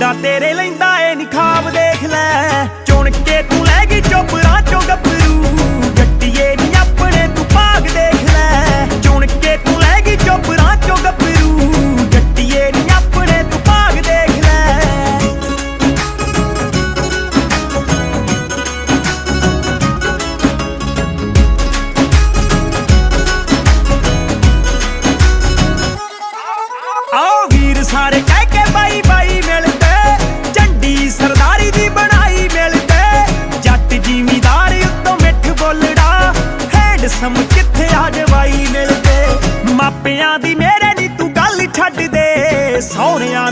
ਮੁੰਡਾ ਤੇਰੇ ਲੈਂਦਾ ਏ ਨੀ ਖਾਬ ਦੇਖ ਲੈ ਚੁਣ ਕੇ ਤੂੰ ਲੈ ਗਈ ਚੋਪਰਾਂ ਚੋਂ ਗੱਭਰੂ ਜੱਟੀਏ ਨੀ ਆਪਣੇ ਤੂੰ ਭਾਗ ਦੇਖ ਲੈ ਚੁਣ ਕੇ ਤੂੰ ਲੈ ਗਈ ਚੋਪਰਾਂ ਚੋਂ ਗੱਭਰੂ ਜੱਟੀਏ ਨੀ ਆਪਣੇ ਤੂੰ ਭਾਗ ਦੇਖ ਲੈ ਆਓ ਵੀਰ ਸਾਰੇ ਕਹਿ ਕੇ ਬਾਈ ਬਾਈ ਮਿਲਦੇ ਝੰਡੀ ਸਰਦਾਰੀ ਦੀ ਬਣਾਈ ਮਿਲਦੇ ਜੱਟ ਜ਼ਿਮੀਦਾਰ ਉੱਤੋਂ ਮਿੱਠ ਬੋਲੜਾ ਹੈਂਡਸਮ ਕਿੱਥੇ ਆ ਜਵਾਈ ਮਿਲਦੇ ਮਾਪਿਆਂ ਦੀ ਮੇਰੇ ਨੀ ਤੂੰ ਗੱਲ ਛੱਡ ਦੇ ਸਹੁਰਿਆਂ